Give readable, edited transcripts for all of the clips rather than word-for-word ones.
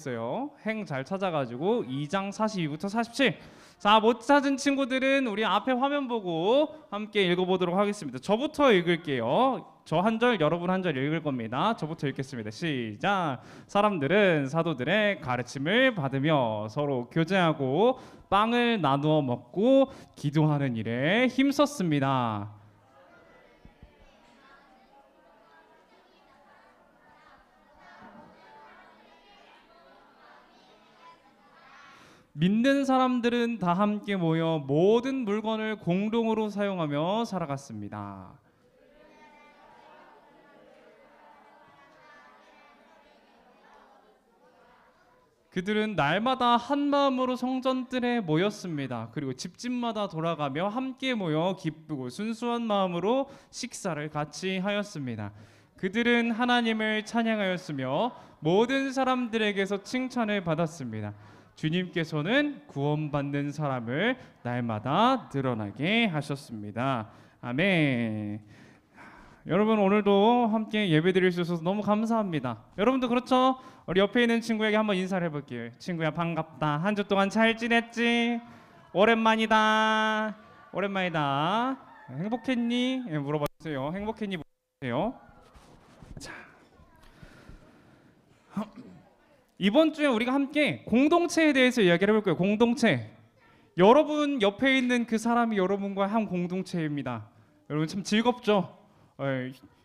있어요. 행 잘 찾아가지고 2장 42부터 47. 자, 못 찾은 친구들은 우리 앞에 화면 보고 함께 읽어보도록 하겠습니다. 저부터 읽을게요. 저 한 절, 여러분 한 절 읽을 겁니다. 저부터 읽겠습니다. 시작. 사람들은 사도들의 가르침을 받으며 서로 교제하고 빵을 나누어 먹고 기도하는 일에 힘썼습니다. 믿는 사람들은 다 함께 모여 모든 물건을 공동으로 사용하며 살아갔습니다. 그들은 날마다 한 마음으로 성전뜰에 모였습니다. 그리고 집집마다 돌아가며 함께 모여 기쁘고 순수한 마음으로 식사를 같이 하였습니다. 그들은 하나님을 찬양하였으며 모든 사람들에게서 칭찬을 받았습니다. 주님께서는 구원받는 사람을 날마다 늘어나게 하셨습니다. 아멘. 여러분, 오늘도 함께 예배드릴 수 있어서 너무 감사합니다. 여러분도 그렇죠? 우리 옆에 있는 친구에게 한번 인사를 해볼게요. 친구야, 반갑다. 한 주 동안 잘 지냈지? 오랜만이다. 오랜만이다. 행복했니? 물어봐주세요. 행복했니? 물어봐주세요. 자, 이번 주에 우리가 함께 공동체에 대해서 이야기를 해볼 거예요. 공동체. 여러분 옆에 있는 그 사람이 여러분과 한 공동체입니다. 여러분 참 즐겁죠?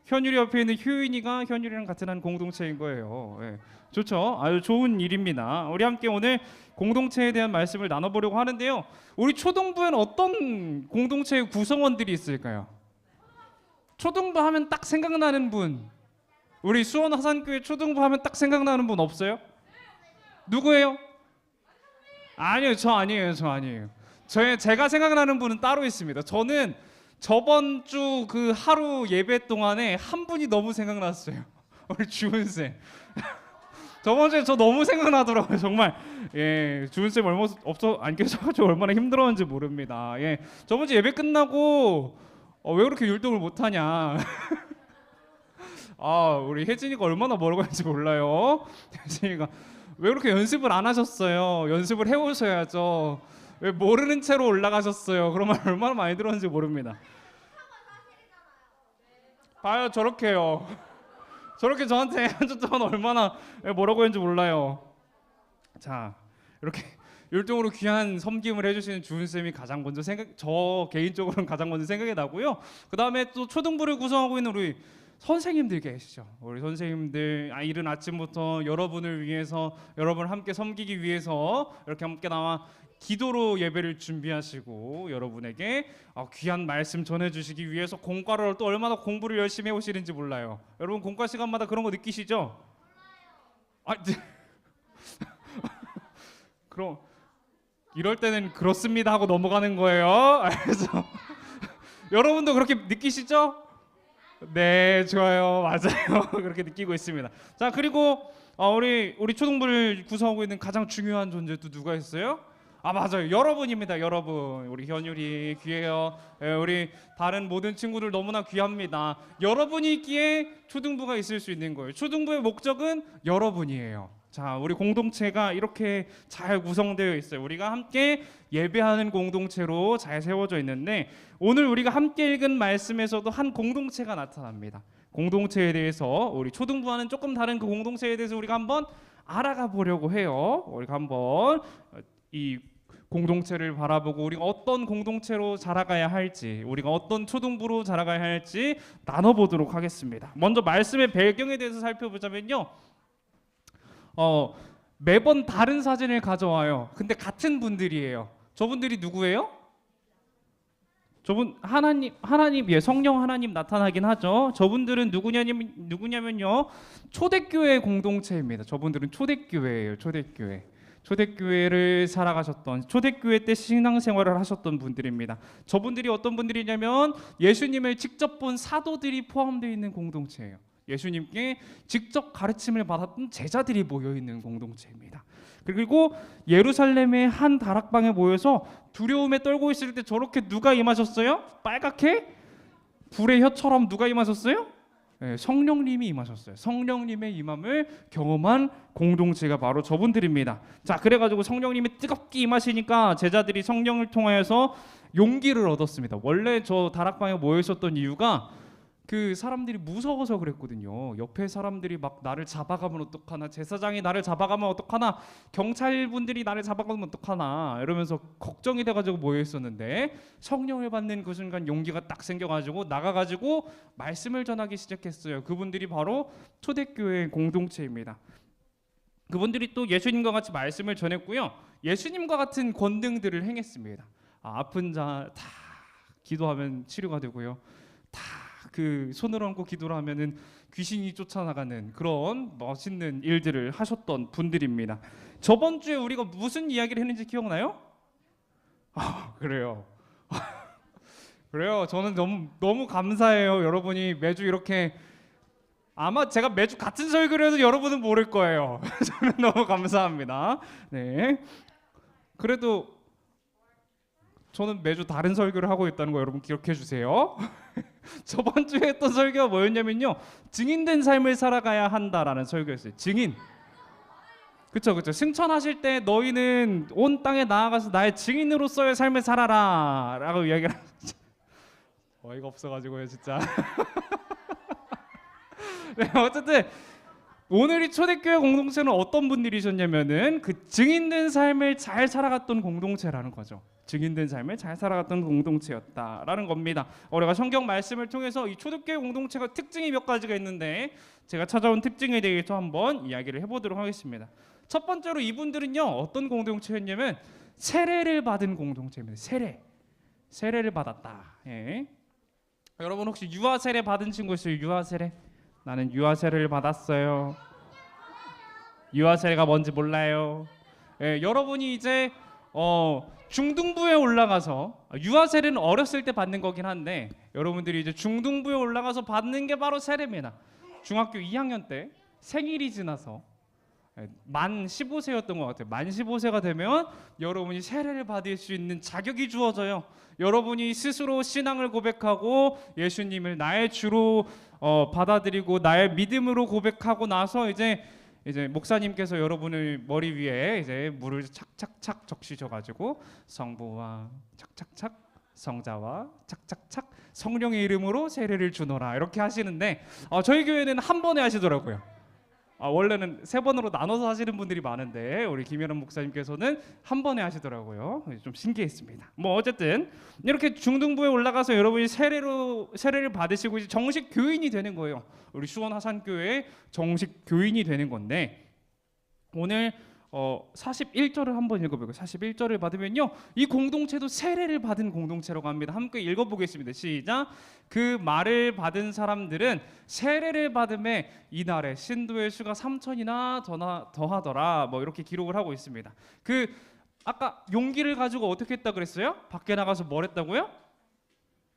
현율이 옆에 있는 효인이가 현율이랑 같은 한 공동체인 거예요. 좋죠? 아주 좋은 일입니다. 우리 함께 오늘 공동체에 대한 말씀을 나눠보려고 하는데요. 우리 초등부에는 어떤 공동체의 구성원들이 있을까요? 초등부 하면 딱 생각나는 분. 우리 수원 화산교회 초등부 하면 딱 생각나는 분 없어요? 누구예요? 아니요, 저 아니에요. 제가 생각나는 분은 따로 있습니다. 저는 저번 주 그 하루 예배 동안에 한 분이 너무 생각났어요. 우리 주은 쌤. 저번 주에 저 너무 생각나더라고요. 정말. 주은 쌤 얼마 없어 안 계셔가지고 얼마나 힘들었는지 모릅니다. 저번 주 예배 끝나고 왜 그렇게 율동을 못하냐. 우리 혜진이가 얼마나 멀어 가는지 몰라요. 혜진이가 왜 그렇게 연습을 안 하셨어요? 연습을 해오셔야죠. 왜 모르는 채로 올라가셨어요? 그런 말 얼마나 많이 들었는지 모릅니다. 봐요, 저렇게요. 저렇게 저한테 한 주 동안 얼마나 뭐라고 했는지 몰라요. 자, 이렇게 율동으로 귀한 섬김을 해주시는 주은쌤이 가장 먼저 저 개인적으로는 가장 먼저 생각이 나고요. 그 다음에 또 초등부를 구성하고 있는 우리 선생님들 계시죠. 우리 선생님들 이른 아침부터 여러분을 위해서, 여러분을 함께 섬기기 위해서 이렇게 함께 나와 기도로 예배를 준비하시고 여러분에게 귀한 말씀 전해주시기 위해서 공과를 또 얼마나 공부를 열심히 해오시는지 몰라요. 여러분 공과 시간마다 그런 거 느끼시죠? 그럼 이럴 때는 그렇습니다 하고 넘어가는 거예요. 그래서 여러분도 그렇게 느끼시죠? 네, 좋아요. 맞아요. 그렇게 느끼고 있습니다. 자, 그리고 우리 초등부를 구성하고 있는 가장 중요한 존재 또 누가 있어요? 맞아요. 여러분입니다. 여러분. 우리 현율이 귀해요. 우리 다른 모든 친구들 너무나 귀합니다. 여러분이 있기에 초등부가 있을 수 있는 거예요. 초등부의 목적은 여러분이에요. 자, 우리 공동체가 이렇게 잘 구성되어 있어요. 우리가 함께 예배하는 공동체로 잘 세워져 있는데 오늘 우리가 함께 읽은 말씀에서도 한 공동체가 나타납니다. 공동체에 대해서 우리 초등부와는 조금 다른 그 공동체에 대해서 우리가 한번 알아가 보려고 해요. 우리가 한번 이 공동체를 바라보고 우리가 어떤 공동체로 자라가야 할지, 우리가 어떤 초등부로 자라가야 할지 나눠보도록 하겠습니다. 먼저 말씀의 배경에 대해서 살펴보자면요. 매번 다른 사진을 가져와요. 근데 같은 분들이에요. 저분들이 누구예요? 저분 하나님, 성령 하나님 나타나긴 하죠. 저분들은 누구냐면요. 초대교회 공동체입니다. 저분들은 초대교회예요. 초대교회를 살아가셨던, 초대교회 때 신앙생활을 하셨던 분들입니다. 저분들이 어떤 분들이냐면 예수님을 직접 본 사도들이 포함되어 있는 공동체예요. 예수님께 직접 가르침을 받았던 제자들이 모여있는 공동체입니다. 그리고 예루살렘의 한 다락방에 모여서 두려움에 떨고 있을 때 저렇게 누가 임하셨어요? 빨갛게 불의 혀처럼 누가 임하셨어요? 예, 성령님이 임하셨어요. 성령님의 임함을 경험한 공동체가 바로 저분들입니다. 자, 그래가지고 성령님이 뜨겁게 임하시니까 제자들이 성령을 통하여서 용기를 얻었습니다. 원래 저 다락방에 모여 있었던 이유가 그 사람들이 무서워서 그랬거든요. 옆에 사람들이 막 나를 잡아가면 어떡하나, 제사장이 나를 잡아가면 어떡하나, 경찰분들이 나를 잡아가면 어떡하나 이러면서 걱정이 돼가지고 모여 있었는데 성령을 받는 그 순간 용기가 딱 생겨가지고 나가가지고 말씀을 전하기 시작했어요. 그분들이 바로 초대교회 공동체입니다. 그분들이 또 예수님과 같이 말씀을 전했고요. 예수님과 같은 권능들을 행했습니다. 아픈 자 다 기도하면 치료가 되고요. 다 그 손을 얹고 기도를 하면은 귀신이 쫓아나가는 그런 멋있는 일들을 하셨던 분들입니다. 저번 주에 우리가 무슨 이야기를 했는지 기억나요? 그래요. 그래요. 저는 너무 감사해요. 여러분이 매주 이렇게, 아마 제가 매주 같은 설교를 해도 여러분은 모를 거예요. 저는 너무 감사합니다. 네. 그래도 저는 매주 다른 설교를 하고 있다는 거 여러분 기억해 주세요. 저번 주에 했던 설교가 뭐였냐면요, 증인된 삶을 살아가야 한다라는 설교였어요. 증인. 그쵸. 승천하실 때 너희는 온 땅에 나아가서 나의 증인으로서의 삶을 살아라 라고 이야기를 하셨죠. 어이가 없어가지고요 진짜. 네, 어쨌든 오늘 이 초대교회 공동체는 어떤 분들이셨냐면은 그 증인된 삶을 잘 살아갔던 공동체라는 거죠. 증인된 삶을 잘 살아갔던 공동체였다라는 겁니다. 우리가 성경 말씀을 통해서 이 초대교회 공동체가 특징이 몇 가지가 있는데 제가 찾아온 특징에 대해서 한번 이야기를 해보도록 하겠습니다. 첫 번째로 이분들은요 어떤 공동체였냐면 세례를 받은 공동체입니다. 세례를 받았다. 예. 여러분 혹시 유아 세례 받은 친구 있어요? 유아 세례? 나는 유아 세례를 받았어요. 유아 세례가 뭔지 몰라요. 예, 여러분이 이제 중등부에 올라가서, 유아 세례는 어렸을 때 받는 거긴 한데 여러분들이 이제 중등부에 올라가서 받는 게 바로 세례입니다. 중학교 2학년 때 생일이 지나서 만 15세였던 것 같아요. 만 15세가 되면 여러분이 세례를 받을 수 있는 자격이 주어져요. 여러분이 스스로 신앙을 고백하고 예수님을 나의 주로 받아들이고 나의 믿음으로 고백하고 나서 이제 목사님께서 여러분을 머리 위에 이제 물을 착착착 적시셔가지고 성부와 착착착 성자와 착착착 성령의 이름으로 세례를 주노라 이렇게 하시는데 저희 교회는 한 번에 하시더라고요. 원래는 3번으로 나눠서 하시는 분들이 많은데 우리 김현원 목사님께서는 한 번에 하시더라고요. 좀 신기했습니다. 뭐 어쨌든 이렇게 중등부에 올라가서 여러분이 세례를 받으시고 이제 정식 교인이 되는 거예요. 우리 수원 하산교회의 정식 교인이 되는 건데 오늘 41절을 한번 읽어볼게요. 41절을 받으면요 이 공동체도 세례를 받은 공동체라고 합니다. 함께 읽어보겠습니다. 시작. 그 말을 받은 사람들은 세례를 받음에 이날에 신도의 수가 3천이나 더하더라. 뭐 이렇게 기록을 하고 있습니다. 그 아까 용기를 가지고 어떻게 했다 그랬어요? 밖에 나가서 뭘 했다고요?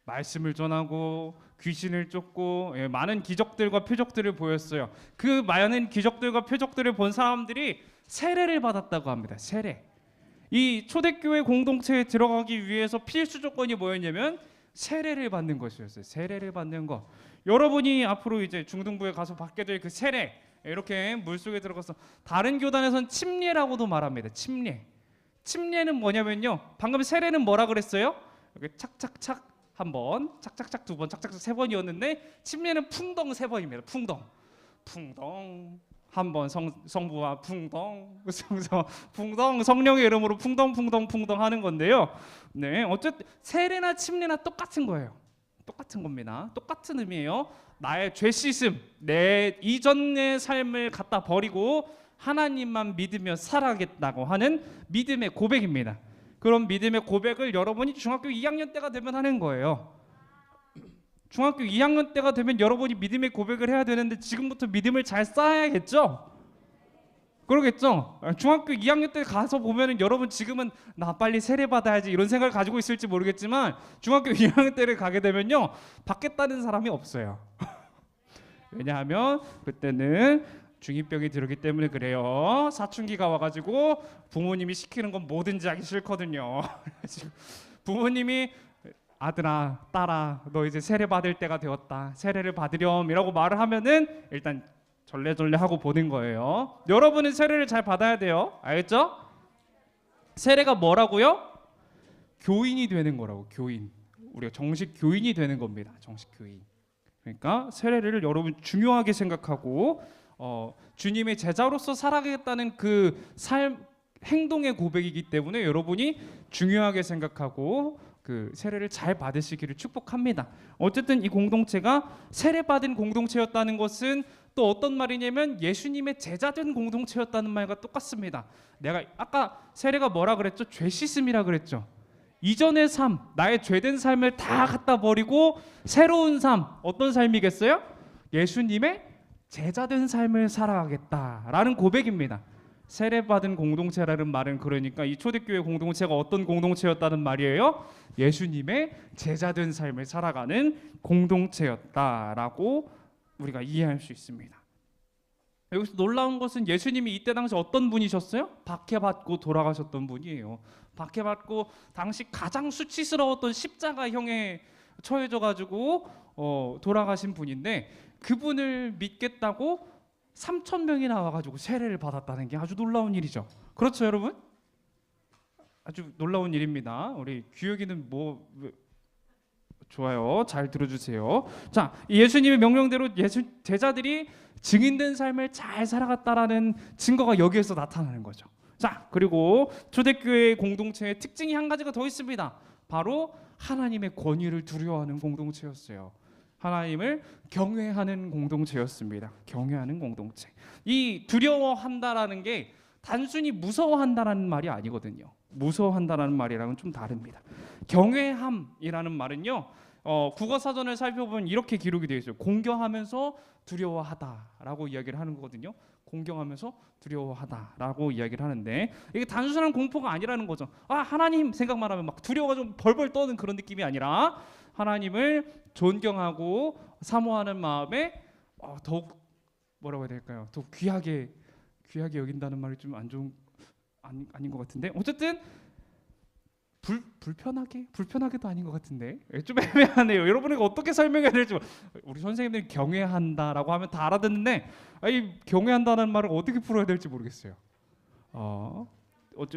말씀을 전하고 귀신을 쫓고 많은 기적들과 표적들을 보였어요. 그 많은 기적들과 표적들을 본 사람들이 세례를 받았다고 합니다. 세례. 이 초대교회 공동체에 들어가기 위해서 필수 조건이 뭐였냐면 세례를 받는 것이었어요. 세례를 받는 것. 여러분이 앞으로 이제 중등부에 가서 받게 될 그 세례, 이렇게 물속에 들어가서 다른 교단에서는 침례라고도 말합니다. 침례는 뭐냐면요, 방금 세례는 뭐라 그랬어요? 이렇게 착착착 한 번, 착착착 2번, 착착착 3번이었는데 침례는 풍덩 3번입니다. 풍덩 한 번 성부와 풍덩 성령의 이름으로 풍덩 하는 건데요. 네, 어쨌든 세례나 침례나 똑같은 거예요. 똑같은 겁니다. 똑같은 의미예요. 나의 죄 씻음, 내 이전의 삶을 갖다 버리고 하나님만 믿으며 살아가겠다고 하는 믿음의 고백입니다. 그런 믿음의 고백을 여러분이 중학교 2학년 때가 되면 하는 거예요. 중학교 2학년 때가 되면 여러분이 믿음의 고백을 해야 되는데 지금부터 믿음을 잘 쌓아야겠죠? 그러겠죠? 중학교 2학년 때 가서 보면은 여러분 지금은 나 빨리 세례 받아야지 이런 생각을 가지고 있을지 모르겠지만 중학교 2학년 때를 가게 되면요 받겠다는 사람이 없어요. 왜냐하면 그때는 중2병이 들었기 때문에 그래요. 사춘기가 와가지고 부모님이 시키는 건 뭐든지 하기 싫거든요. 부모님이 아들아, 딸아, 너 이제 세례 받을 때가 되었다. 세례를 받으렴이라고 말을 하면은 일단 절레절레 하고 보는 거예요. 여러분은 세례를 잘 받아야 돼요. 알겠죠? 세례가 뭐라고요? 교인이 되는 거라고. 교인. 우리가 정식 교인이 되는 겁니다. 정식 교인. 그러니까 세례를 여러분 중요하게 생각하고 주님의 제자로서 살아가겠다는 그 행동의 고백이기 때문에 여러분이 중요하게 생각하고 그 세례를 잘 받으시기를 축복합니다. 어쨌든 이 공동체가 세례받은 공동체였다는 것은 또 어떤 말이냐면 예수님의 제자된 공동체였다는 말과 똑같습니다. 내가 아까 세례가 뭐라 그랬죠? 죄 씻음이라 그랬죠. 이전의 삶, 나의 죄된 삶을 다 갖다 버리고 새로운 삶, 어떤 삶이겠어요? 예수님의 제자된 삶을 살아가겠다라는 고백입니다. 세례받은 공동체라는 말은 그러니까 이 초대교회 공동체가 어떤 공동체였다는 말이에요? 예수님의 제자된 삶을 살아가는 공동체였다라고 우리가 이해할 수 있습니다. 여기서 놀라운 것은 예수님이 이때 당시 어떤 분이셨어요? 박해받고 돌아가셨던 분이에요. 박해받고 당시 가장 수치스러웠던 십자가형에 처해져 가지고 돌아가신 분인데 그분을 믿겠다고 3,000명이 나와가지고 세례를 받았다는 게 아주 놀라운 일이죠. 그렇죠, 여러분? 아주 놀라운 일입니다. 우리 규혁이는 좋아요. 잘 들어주세요. 자, 예수님의 명령대로 제자들이 증인된 삶을 잘 살아갔다라는 증거가 여기에서 나타나는 거죠. 자, 그리고 초대교회 공동체의 특징이 한 가지가 더 있습니다. 바로 하나님의 권위를 두려워하는 공동체였어요. 하나님을 경외하는 공동체였습니다. 경외하는 공동체. 이 두려워한다라는 게 단순히 무서워한다라는 말이 아니거든요. 무서워한다라는 말이랑은 좀 다릅니다. 경외함이라는 말은요, 국어사전을 살펴보면 이렇게 기록이 되어 있어요. 공경하면서 두려워하다라고 이야기를 하는 거거든요. 공경하면서 두려워하다라고 이야기를 하는데 이게 단순한 공포가 아니라는 거죠. 하나님 생각만 하면 막 두려워가 좀 벌벌 떠는 그런 느낌이 아니라 하나님을 존경하고 사모하는 마음에 더욱 뭐라고 해야 될까요? 더욱 귀하게 여긴다는 말이 좀 안 좋은 아닌 것 같은데 어쨌든 불편하게도 아닌 것 같은데 좀 애매하네요. 여러분에게 어떻게 설명해야 될지 우리 선생님들이 경외한다라고 하면 다 알아듣는데 경외한다는 말을 어떻게 풀어야 될지 모르겠어요.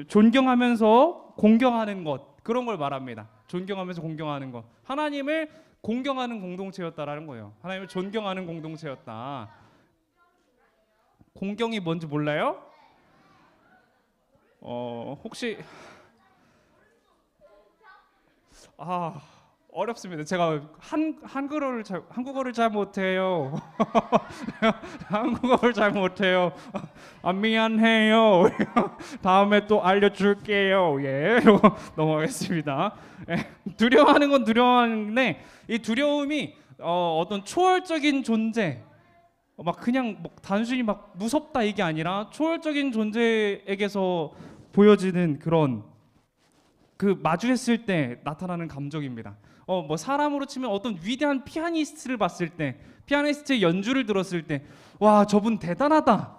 존경하면서 공경하는 것 그런 걸 말합니다. 존경하면서 공경하는 것 하나님을 공경하는 공동체였다라는 거예요. 하나님을 존경하는 공동체였다. 공경이 뭔지 몰라요? 혹시 어렵습니다. 제가 한국어를 잘 못해요. 한국어를 잘 못해요. 미안해요. 다음에 또 알려줄게요. 예, 넘어가겠습니다. 두려워하는 건 두려워하는데 이 두려움이 어떤 초월적인 존재, 그냥 단순히 무섭다 이게 아니라 초월적인 존재에게서 보여지는 그런 그 마주했을 때 나타나는 감정입니다. 사람으로 치면 어떤 위대한 피아니스트를 봤을 때, 피아니스트의 연주를 들었을 때, 와 저분 대단하다.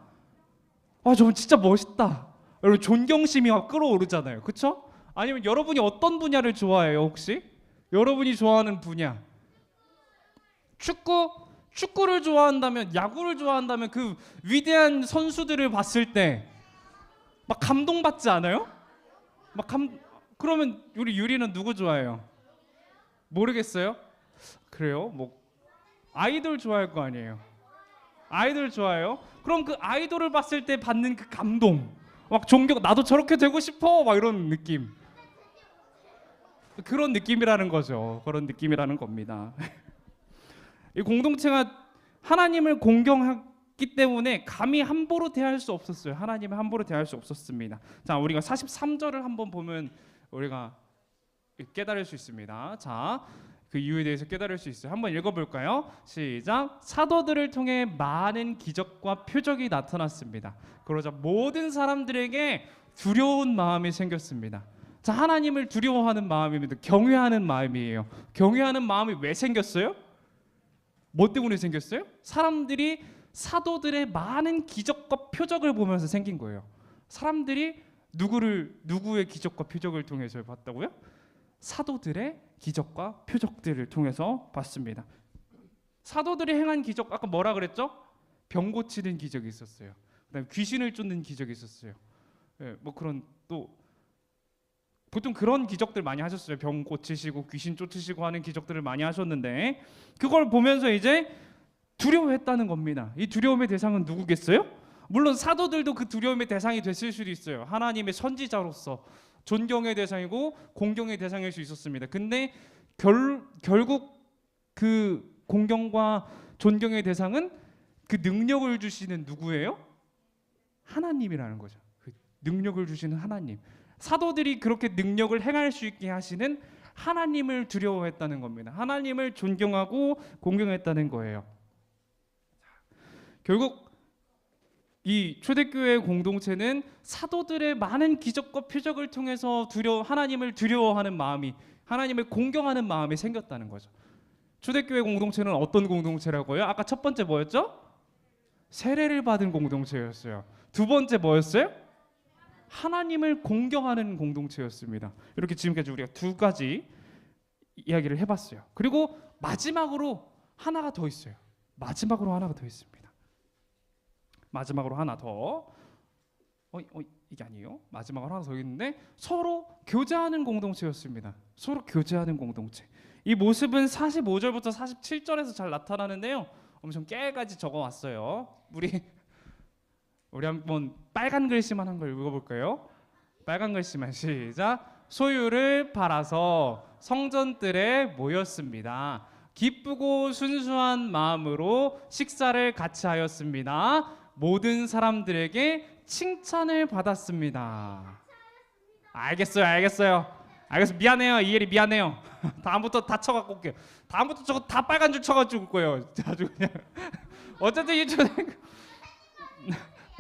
저분 진짜 멋있다. 여러분 존경심이 막 끌어오르잖아요. 그렇죠? 아니면 여러분이 어떤 분야를 좋아해요 혹시? 여러분이 좋아하는 분야. 축구를 좋아한다면, 야구를 좋아한다면 그 위대한 선수들을 봤을 때 막 감동받지 않아요? 그러면 우리 유리는 누구 좋아해요? 모르겠어요? 그래요? 아이돌 좋아할 거 아니에요? 아이돌 좋아해요? 그럼 그 아이돌을 봤을 때 받는 그 감동, 존경, 나도 저렇게 되고 싶어, 이런 느낌. 그런 느낌이라는 거죠. 그런 느낌이라는 겁니다. 이 공동체가 하나님을 공경하기 때문에 감히 함부로 대할 수 없었어요. 하나님을 함부로 대할 수 없었습니다. 자, 우리가 43절을 한번 보면 우리가 깨달을 수 있습니다. 자, 그 이유에 대해서 깨달을 수 있어요. 한번 읽어볼까요? 시작. 사도들을 통해 많은 기적과 표적이 나타났습니다. 그러자 모든 사람들에게 두려운 마음이 생겼습니다. 자, 하나님을 두려워하는 마음입니다. 경외하는 마음이에요. 경외하는 마음이 왜 생겼어요? 뭐 때문에 생겼어요? 사람들이 사도들의 많은 기적과 표적을 보면서 생긴 거예요. 사람들이 누구의 기적과 표적을 통해서 봤다고요? 사도들의 기적과 표적들을 통해서 봤습니다. 사도들이 행한 기적, 아까 뭐라 그랬죠? 병 고치는 기적이 있었어요. 그다음에 귀신을 쫓는 기적이 있었어요. 예, 뭐 그런 또 보통 그런 기적들 많이 하셨어요. 병 고치시고 귀신 쫓으시고 하는 기적들을 많이 하셨는데, 그걸 보면서 이제 두려워했다는 겁니다. 이 두려움의 대상은 누구겠어요? 물론 사도들도 그 두려움의 대상이 됐을 수도 있어요. 하나님의 선지자로서 존경의 대상이고 공경의 대상일 수 있었습니다. 근데 결국 그 공경과 존경의 대상은 그 능력을 주시는 누구예요? 하나님이라는 거죠. 그 능력을 주시는 하나님. 사도들이 그렇게 능력을 행할 수 있게 하시는 하나님을 두려워했다는 겁니다. 하나님을 존경하고 공경했다는 거예요. 결국 이 초대교회 공동체는 사도들의 많은 기적과 표적을 통해서 하나님을 두려워하는 마음이, 하나님을 공경하는 마음이 생겼다는 거죠. 초대교회 공동체는 어떤 공동체라고요? 아까 첫 번째 뭐였죠? 세례를 받은 공동체였어요. 두 번째 뭐였어요? 하나님을 공경하는 공동체였습니다. 이렇게 지금까지 우리가 두 가지 이야기를 해봤어요. 그리고 마지막으로 하나가 더 있어요. 마지막으로 하나가 더 있습니다. 마지막으로 하나 더. 이게 아니에요. 마지막으로 하나 더 있는데 서로 교제하는 공동체였습니다. 서로 교제하는 공동체. 이 모습은 45절부터 47절에서 잘 나타나는데요. 엄청 깨까지 적어왔어요. 우리 한번 빨간 글씨만 한 걸 읽어볼까요? 빨간 글씨만 시작. 소유를 팔아서 성전들에 모였습니다. 기쁘고 순수한 마음으로 식사를 같이 하였습니다. 모든 사람들에게 칭찬을 받았습니다. 알겠어요. 미안해요. 이혜리 미안해요. 다음부터 다 쳐갖고 올게요. 다음부터 저거 다 빨간 줄 쳐가지고 올 거예요. 아주 그냥.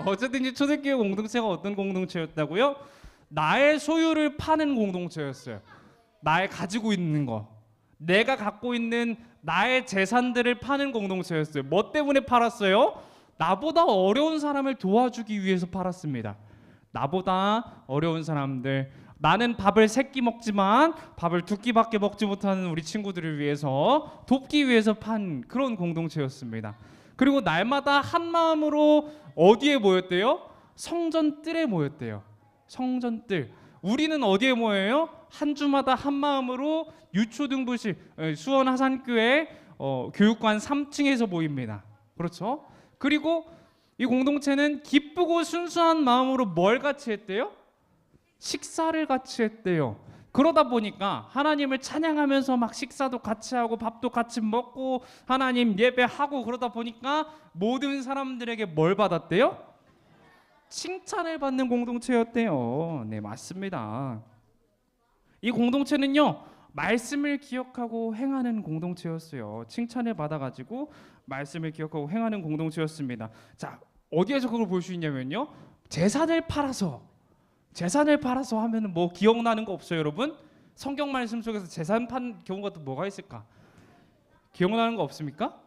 어쨌든 이 초대교회 공동체가 어떤 공동체였다고요? 나의 소유를 파는 공동체였어요. 나의 가지고 있는 거, 내가 갖고 있는 나의 재산들을 파는 공동체였어요. 뭐 때문에 팔았어요? 나보다 어려운 사람을 도와주기 위해서 팔았습니다. 나보다 어려운 사람들, 나는 밥을 3끼 먹지만 밥을 2끼밖에 먹지 못하는 우리 친구들을 위해서 돕기 위해서 판 그런 공동체였습니다. 그리고 날마다 한 마음으로 어디에 모였대요? 성전뜰에 모였대요. 성전뜰. 우리는 어디에 모여요? 한 주마다 한 마음으로 유초등부실 수원 하산교회 교육관 3층에서 모입니다. 그렇죠? 그리고 이 공동체는 기쁘고 순수한 마음으로 뭘 같이 했대요? 식사를 같이 했대요. 그러다 보니까 하나님을 찬양하면서 막 식사도 같이 하고 밥도 같이 먹고 하나님 예배하고 그러다 보니까 모든 사람들에게 뭘 받았대요? 칭찬을 받는 공동체였대요. 네, 맞습니다. 이 공동체는요, 말씀을 기억하고 행하는 공동체였어요. 칭찬을 받아가지고 말씀을 기억하고 행하는 공동체였습니다. 자, 어디에서 그걸 볼 수 있냐면요, 재산을 팔아서 하면은 뭐 기억나는 거 없어요, 여러분? 성경 말씀 속에서 재산 판 경우가 또 뭐가 있을까? 기억나는 거 없습니까?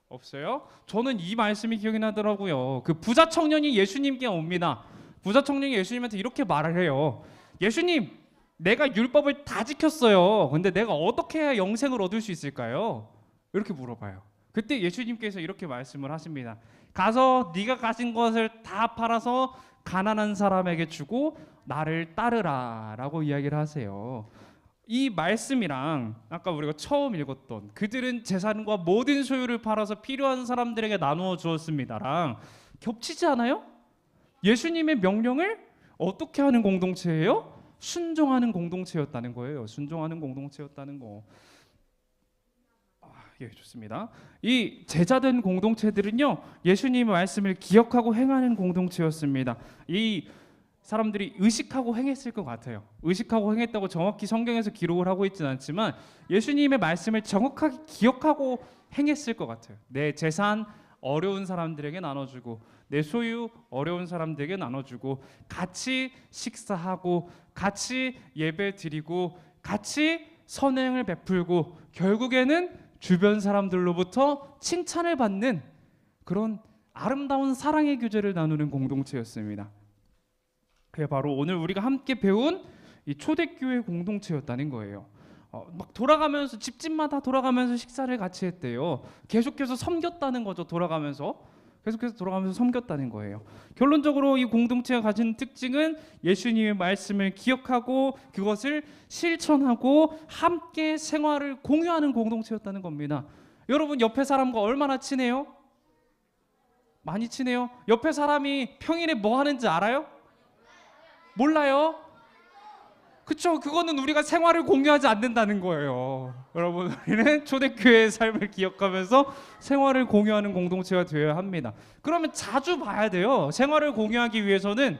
없어요? 저는 이 말씀이 기억이 나더라고요. 그 부자 청년이 예수님께 옵니다. 부자 청년이 예수님한테 이렇게 말을 해요. 예수님, 내가 율법을 다 지켰어요. 근데 내가 어떻게 해야 영생을 얻을 수 있을까요? 이렇게 물어봐요. 그때 예수님께서 이렇게 말씀을 하십니다. 가서 네가 가진 것을 다 팔아서 가난한 사람에게 주고 나를 따르라 라고 이야기를 하세요. 이 말씀이랑 아까 우리가 처음 읽었던 그들은 재산과 모든 소유를 팔아서 필요한 사람들에게 나누어 주었습니다랑 겹치지 않아요? 예수님의 명령을 어떻게 하는 공동체예요? 순종하는 공동체였다는 거예요. 순종하는 공동체였다는 거. 예, 좋습니다. 이 제자된 공동체들은요, 예수님의 말씀을 기억하고 행하는 공동체였습니다. 이 사람들이 의식하고 행했을 것 같아요. 의식하고 행했다고 정확히 성경에서 기록을 하고 있지는 않지만 예수님의 말씀을 정확하게 기억하고 행했을 것 같아요. 내 재산 어려운 사람들에게 나눠주고 내 소유 어려운 사람들에게 나눠주고 같이 식사하고 같이 예배 드리고 같이 선행을 베풀고 결국에는 주변 사람들로부터 칭찬을 받는 그런 아름다운 사랑의 교제를 나누는 공동체였습니다. 그게 바로 오늘 우리가 함께 배운 이 초대교회 공동체였다는 거예요. 막 돌아가면서 집집마다 돌아가면서 식사를 같이 했대요. 계속해서 섬겼다는 거죠. 계속해서 돌아가면서 섬겼다는 거예요. 결론적으로 이 공동체가 가진 특징은 예수님의 말씀을 기억하고 그것을 실천하고 함께 생활을 공유하는 공동체였다는 겁니다. 여러분 옆에 사람과 얼마나 친해요? 많이 친해요? 옆에 사람이 평일에 뭐 하는지 알아요? 몰라요? 그쵸? 그거는 우리가 생활을 공유하지 않는다는 거예요. 여러분, 우리는 초대교회의 삶을 기억하면서 생활을 공유하는 공동체가 되어야 합니다. 그러면 자주 봐야 돼요. 생활을 공유하기 위해서는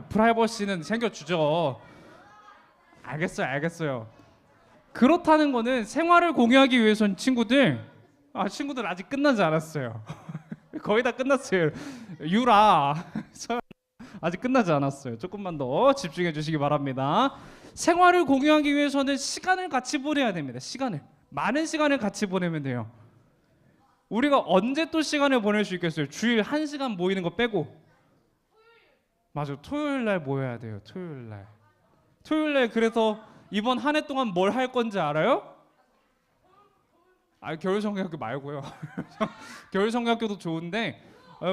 프라이버시는 챙겨주죠. 알겠어요. 그렇다는 거는 생활을 공유하기 위해서는 친구들 아직 끝나지 않았어요. 거의 다 끝났어요. 유라 아직 끝나지 않았어요. 조금만 더 집중해 주시기 바랍니다. 생활을 공유하기 위해서는 시간을 같이 보내야 됩니다. 많은 시간을 같이 보내면 돼요. 우리가 언제 또 시간을 보낼 수 있겠어요? 주일 1시간 모이는 거 빼고. 맞아요. 토요일 날 모여야 돼요. 토요일 날 그래서 이번 한 해 동안 뭘 할 건지 알아요? 겨울 성경학교 말고요. 겨울 성경학교도 좋은데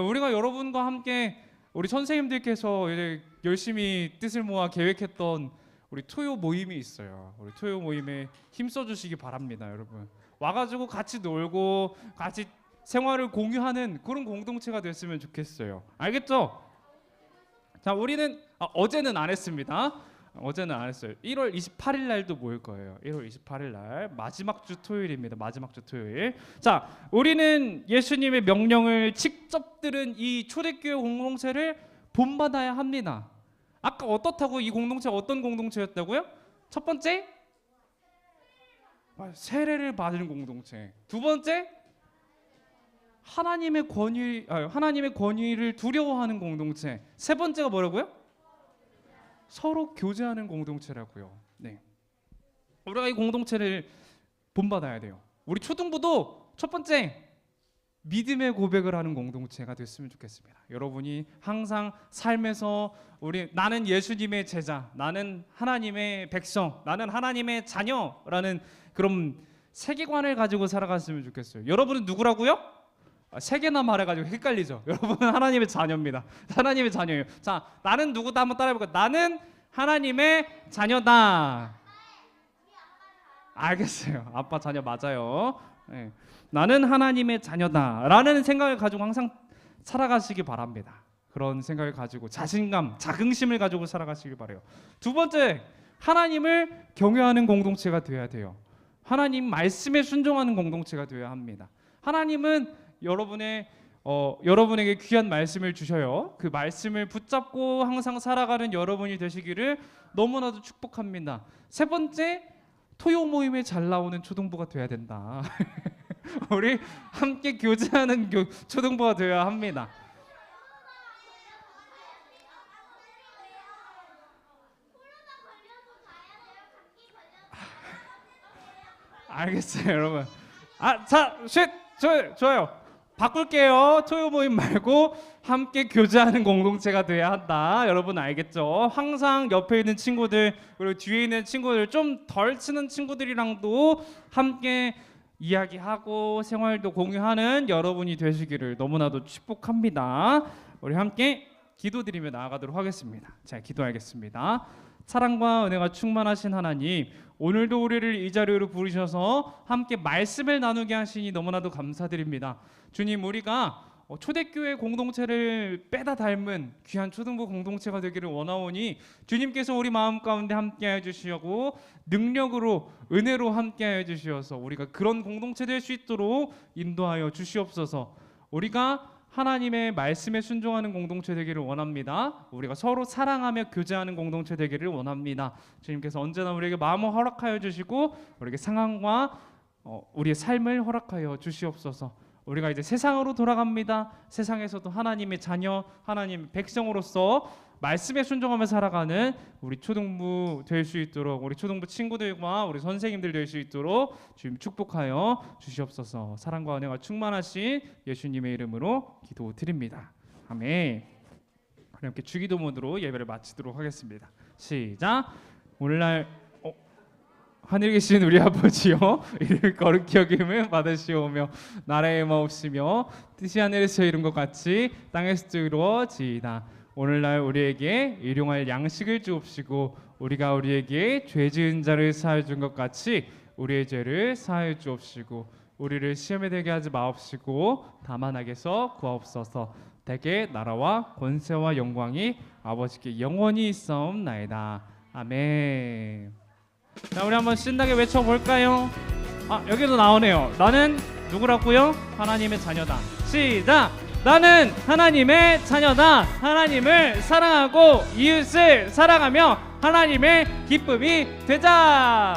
우리가 여러분과 함께 우리 선생님들께서 이제 열심히 뜻을 모아 계획했던 우리 토요 모임이 있어요. 우리 토요 모임에 힘써 주시기 바랍니다, 여러분. 와가지고 같이 놀고 같이 생활을 공유하는 그런 공동체가 됐으면 좋겠어요. 알겠죠? 자, 우리는 어제는 안 했습니다. 1월 28일 날도 모일 거예요. 1월 28일 날 마지막 주 토요일입니다. 자, 우리는 예수님의 명령을 직접 들은 이 초대교회 공동체를 본받아야 합니다. 아까 어떻다고 이 공동체가 어떤 공동체였다고요? 첫 번째, 세례를 받은 공동체. 두 번째, 하나님의 권위를 두려워하는 공동체. 세 번째가 뭐라고요? 서로 교제하는 공동체라고요. 네. 우리가 이 공동체를 본받아야 돼요. 우리 초등부도 첫 번째 믿음의 고백을 하는 공동체가 됐으면 좋겠습니다. 여러분이 항상 삶에서 나는 예수님의 제자, 나는 하나님의 백성, 나는 하나님의 자녀라는 그런 세계관을 가지고 살아갔으면 좋겠어요. 여러분은 누구라고요? 세 개나 말해가지고 헷갈리죠. 여러분은 하나님의 자녀입니다. 하나님의 자녀예요. 자, 나는 누구다 한번 따라해볼까요? 나는 하나님의 자녀다. 알겠어요. 아빠 자녀 맞아요. 네. 나는 하나님의 자녀다라는 생각을 가지고 항상 살아가시기 바랍니다. 그런 생각을 가지고 자긍심을 가지고 살아가시길 바래요. 두 번째, 하나님을 경외하는 공동체가 되어야 돼요. 하나님 말씀에 순종하는 공동체가 되어야 합니다. 하나님은 여러분에게 귀한 말씀을 주셔요. 그 말씀을 붙잡고 항상 살아가는 여러분이 되시기를 너무나도 축복합니다. 세 번째, 토요 모임에 잘 나오는 초등부가 돼야 된다. 우리 함께 교제하는 초등부가 되어야 합니다. 알겠어요, 여러분. 좋아요. 바꿀게요. 토요 모임 말고 함께 교제하는 공동체가 돼야 한다. 여러분 알겠죠? 항상 옆에 있는 친구들 그리고 뒤에 있는 친구들 좀 덜 친한 친구들이랑도 함께 이야기하고 생활도 공유하는 여러분이 되시기를 너무나도 축복합니다. 우리 함께 기도드리며 나아가도록 하겠습니다. 자, 기도하겠습니다. 사랑과 은혜가 충만하신 하나님, 오늘도 우리를 이 자리로 부르셔서 함께 말씀을 나누게 하시니 너무나도 감사드립니다. 주님, 우리가 초대교회 공동체를 빼다 닮은 귀한 초등부 공동체가 되기를 원하오니 주님께서 우리 마음 가운데 함께하여 주시고 능력으로 은혜로 함께하여 주시어서 우리가 그런 공동체 될 수 있도록 인도하여 주시옵소서. 우리가 하나님의 말씀에 순종하는 공동체 되기를 원합니다. 우리가 서로 사랑하며 교제하는 공동체 되기를 원합니다. 주님께서 언제나 우리에게 마음을 허락하여 주시고 우리에게 상황과 우리의 삶을 허락하여 주시옵소서. 우리가 이제 세상으로 돌아갑니다. 세상에서도 하나님의 자녀, 하나님의 백성으로서 말씀에 순종하며 살아가는 우리 초등부 될 수 있도록, 우리 초등부 친구들과 우리 선생님들 될 수 있도록 주님 축복하여 주시옵소서. 사랑과 은혜가 충만하신 예수님의 이름으로 기도드립니다. 아멘. 우리 함께 주기도문으로 예배를 마치도록 하겠습니다. 시작. 오늘날 하늘에 계신 우리 아버지여, 이를 거룩히 여김을 받으시오며 나라의 마옵시며 뜻이 하늘에서 이룬 것 같이 땅에서도 이루어지이다. 오늘날 우리에게 일용할 양식을 주옵시고 우리가 우리에게 죄 지은 자를 사하여 준 것 같이 우리의 죄를 사하여 주옵시고 우리를 시험에 들게 하지 마옵시고 다만 악에서 구하옵소서. 대개 나라와 권세와 영광이 아버지께 영원히 있사옵나이다. 아멘. 자, 우리 한번 신나게 외쳐볼까요? 여기도 나오네요. 나는 누구라고요? 하나님의 자녀다. 시작! 나는 하나님의 자녀다. 하나님을 사랑하고 이웃을 사랑하며 하나님의 기쁨이 되자.